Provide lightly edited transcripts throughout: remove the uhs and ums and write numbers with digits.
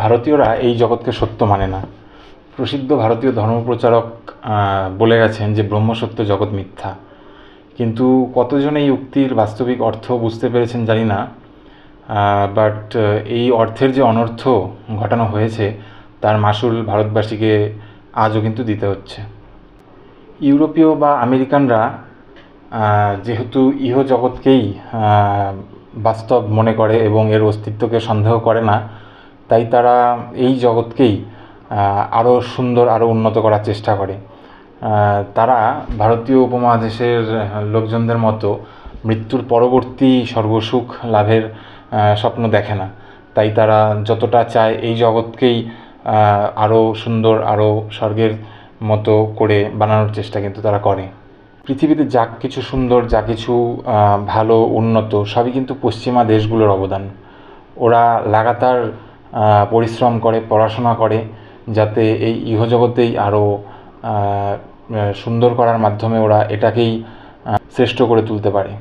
ভারতীয়রা এই জগৎকে সত্য মানে না। প্রসিদ্ধ ভারতীয় ধর্মপ্রচারক বলে গেছেন যে ব্রহ্ম সত্য, জগৎ মিথ্যা। কিন্তু কতজন এই উক্তির বাস্তবিক অর্থ বুঝতে পেরেছেন জানি না। বাট এই অর্থের যে অনর্থ ঘটানো হয়েছে তার মাসুল ভারতবাসীকে আজও কিন্তু দিতে হচ্ছে। ইউরোপীয় বা আমেরিকানরা যেহেতু ইহজগৎকেই বাস্তব মনে করে এবং এর অস্তিত্বকে সন্দেহ করে না, তাই তারা এই জগৎকেই আরও সুন্দর, আরও উন্নত করার চেষ্টা করে। তারা ভারতীয় উপমহাদেশের লোকজনদের মতো মৃত্যুর পরবর্তী সর্বসুখ লাভের স্বপ্ন দেখে না। তাই তারা যতটা চায় এই জগৎকেই আরও সুন্দর, আরও স্বর্গের মতো করে বানানোর চেষ্টা কিন্তু তারা করে। পৃথিবীতে যা কিছু সুন্দর, যা কিছু ভালো, উন্নত, সবই কিন্তু পশ্চিমা দেশগুলোর অবদান। ওরা লাগাতার পরিশ্রম করে, পড়াশোনা করে, যাতে এই ইহজগতেই আরও সুন্দর করার মাধ্যমে ওরা এটাকেই শ্রেষ্ঠ করে তুলতে পারে।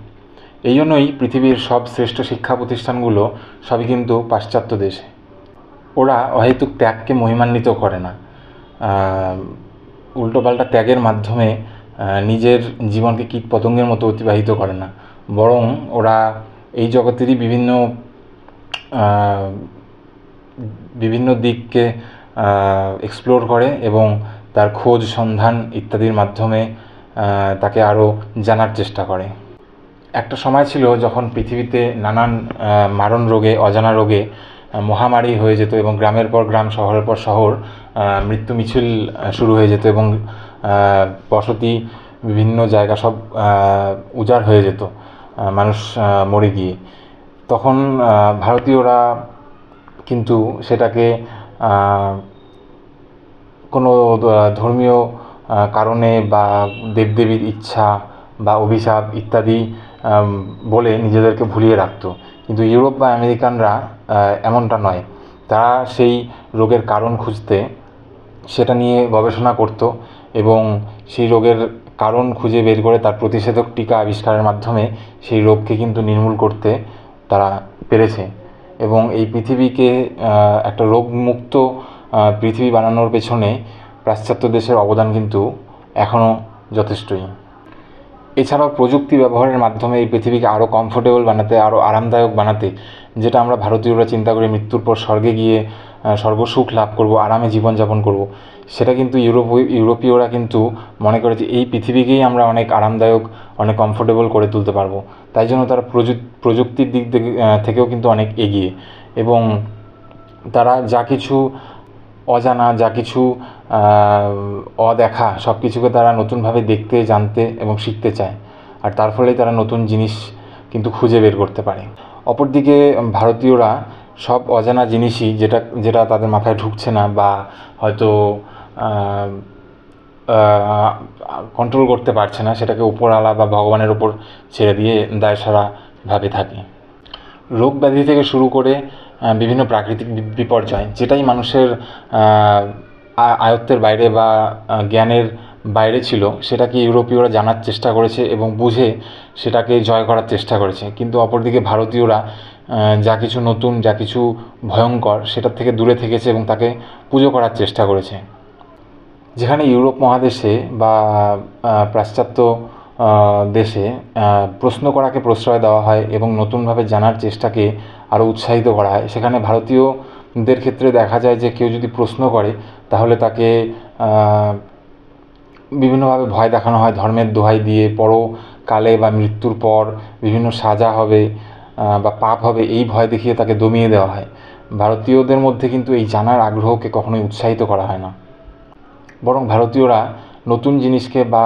এই জন্যই পৃথিবীর সব শ্রেষ্ঠ শিক্ষা প্রতিষ্ঠানগুলো সবই কিন্তু পাশ্চাত্য দেশে। ওরা অহেতুক ত্যাগকে মহিমান্বিত করে না, উল্টোপাল্টা ত্যাগের মাধ্যমে নিজের জীবনকে কীট পতঙ্গের মতো অতিবাহিত করে না, বরং ওরা এই জগতেরই বিভিন্ন দিককে এক্সপ্লোর করে এবং তার খোঁজ, সন্ধান ইত্যাদির মাধ্যমে তাকে আরও জানার চেষ্টা করে। একটা সময় ছিল যখন পৃথিবীতে নানান মারণ রোগে, অজানা রোগে মহামারী হয়ে যেত এবং গ্রামের পর গ্রাম, শহরের পর শহর মৃত্যু মিছিল শুরু হয়ে যেত এবং বসতি বিভিন্ন জায়গা সব উজাড় হয়ে যেত মানুষ মরে গিয়ে। তখন ভারতীয়রা কিন্তু সেটাকে কোনো ধর্মীয় কারণে বা দেবদেবীর ইচ্ছা বা অভিশাপ ইত্যাদি বলে নিজেদেরকে ভুলিয়ে রাখত। কিন্তু ইউরোপ বা আমেরিকানরা এমনটা নয়। তারা সেই রোগের কারণ খুঁজতে, সেটা নিয়ে গবেষণা করত এবং সেই রোগের কারণ খুঁজে বের করে তার প্রতিষেধক টিকা আবিষ্কারের মাধ্যমে সেই রোগকে কিন্তু নির্মূল করতে তারা পেরেছে। এবং এই পৃথিবীকে একটা রোগমুক্ত পৃথিবী বানানোর পেছনে পাশ্চাত্য দেশের অবদান কিন্তু এখনও যথেষ্টই। এছাড়াও প্রযুক্তি ব্যবহারের মাধ্যমে এই পৃথিবীকে আরও কমফোর্টেবল বানাতে, আরও আরামদায়ক বানাতে, যেটা আমরা ভারতীয়রা চিন্তা করি মৃত্যুর পর স্বর্গে গিয়ে সর্বসুখ লাভ করব, আরামে জীবনযাপন করব, সেটা কিন্তু ইউরোপীয়রা কিন্তু মনে করে যে এই পৃথিবীকেই আমরা অনেক আরামদায়ক, অনেক কমফোর্টেবল করে তুলতে পারবো। তাই জন্য তারা প্রযুক্তির দিক থেকেও কিন্তু অনেক এগিয়ে এবং তারা যা কিছু অজানা, যা কিছু অদেখা, সব কিছুকে তারা নতুনভাবে দেখতে, জানতে এবং শিখতে চায়। আর তার ফলেই তারা নতুন জিনিস কিন্তু খুঁজে বের করতে পারে। অপরদিকে ভারতীয়রা সব অজানা জিনিসই, যেটা তাদের মাথায় ঢুকছে না বা হয়তো কন্ট্রোল করতে পারছে না, সেটাকে উপরওয়ালা বা ভগবানের ওপর ছেড়ে দিয়ে দায়সারাভাবে থাকে। রোগ ব্যাধি থেকে শুরু করে বিভিন্ন প্রাকৃতিক বিপর্যয়, যেটাই মানুষের আয়ত্তের বাইরে বা জ্ঞানের বাইরে ছিল, সেটাকে ইউরোপীয়রা জানার চেষ্টা করেছে এবং বুঝে সেটাকে জয় করার চেষ্টা করেছে। কিন্তু অপরদিকে ভারতীয়রা যা কিছু নতুন, যা কিছু ভয়ঙ্কর, সেটার থেকে দূরে থেকেছে এবং তাকে পুজো করার চেষ্টা করেছে। যেখানে ইউরোপ মহাদেশে বা পাশ্চাত্য দেশে প্রশ্ন করাকে প্রশ্রয় দেওয়া হয় এবং নতুনভাবে জানার চেষ্টাকে আরও উৎসাহিত করা হয়, সেখানে ভারতীয়দের ক্ষেত্রে দেখা যায় যে কেউ যদি প্রশ্ন করে তাহলে তাকে বিভিন্নভাবে ভয় দেখানো হয়, ধর্মের দোহাই দিয়ে, পরকালে বা মৃত্যুর পর বিভিন্ন সাজা হবে বা পাপ হবে, এই ভয় দেখিয়ে তাকে দমিয়ে দেওয়া হয়। ভারতীয়দের মধ্যে কিন্তু এই জানার আগ্রহকে কখনোই উৎসাহিত করা হয় না, বরং ভারতীয়রা নতুন জিনিসকে বা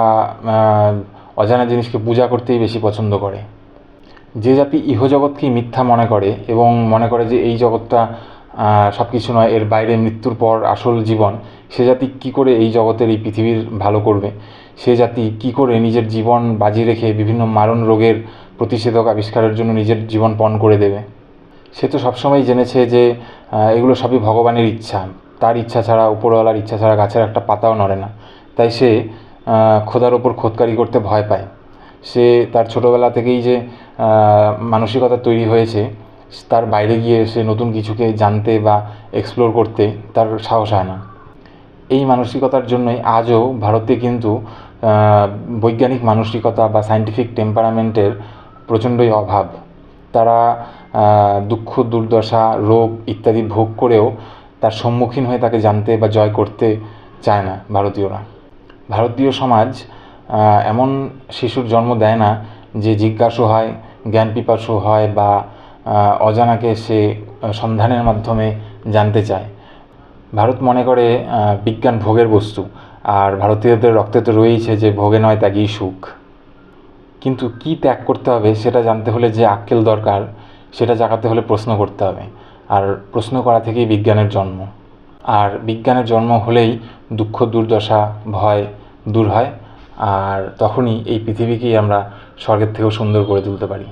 অজানা জিনিসকে পূজা করতেই বেশি পছন্দ করে। যে জাতি ইহজগৎকেই মিথ্যা মনে করে এবং মনে করে যে এই জগৎটা সব কিছু নয়, এর বাইরে মৃত্যুর পর আসল জীবন, সে জাতি কী করে এই জগতের, এই পৃথিবীর ভালো করবে? সে জাতি কী করে নিজের জীবন বাজি রেখে বিভিন্ন মারণ রোগের প্রতিষেধক আবিষ্কারের জন্য নিজের জীবন পণ করে দেবে? সে তো সবসময় জেনেছে যে এগুলো সবই ভগবানের ইচ্ছা, তার ইচ্ছা ছাড়া, উপরওয়ালার ইচ্ছা ছাড়া গাছের একটা পাতাও নড়ে না। তাই সে খোদার ওপর খোদকারি করতে ভয় পায়। সে তার ছোটোবেলা থেকেই যে মানসিকতা তৈরি হয়েছে, তার বাইরে গিয়ে সে নতুন কিছুকে জানতে বা এক্সপ্লোর করতে তার সাহস হয় না। এই মানসিকতার জন্যই আজও ভারতে কিন্তু বৈজ্ঞানিক মানসিকতা বা সায়েন্টিফিক টেম্পারামেন্টের প্রচণ্ডই অভাব। তারা দুঃখ দুর্দশা রোগ ইত্যাদি ভোগ করেও তার সম্মুখীন হয়ে তাকে জানতে বা জয় করতে চায় না ভারতীয়রা। ভারতীয় সমাজ এমন শিশুর জন্ম দেয় না যে জিজ্ঞাসু হয়, জ্ঞান পিপাসু হয় বা অজানাকে সে সন্ধানের মাধ্যমে জানতে চায়। ভারত মনে করে বিজ্ঞান ভোগের বস্তু, আর ভারতীয়দের রক্তে তো রয়েছে যে ভোগে নয় ত্যাগই সুখ। কিন্তু কি ত্যাগ করতে হবে সেটা জানতে হলে যে আক্কেল দরকার সেটা জাগাতে হলে প্রশ্ন করতে হবে, আর প্রশ্ন করা থেকেই বিজ্ঞানের জন্ম। আর বিজ্ঞানের জন্ম হলেই দুঃখ দুর্দশা ভয় দূর হয়, আর তখনই এই পৃথিবীকেই আমরা স্বর্গের থেকেও সুন্দর করে তুলতে পারি।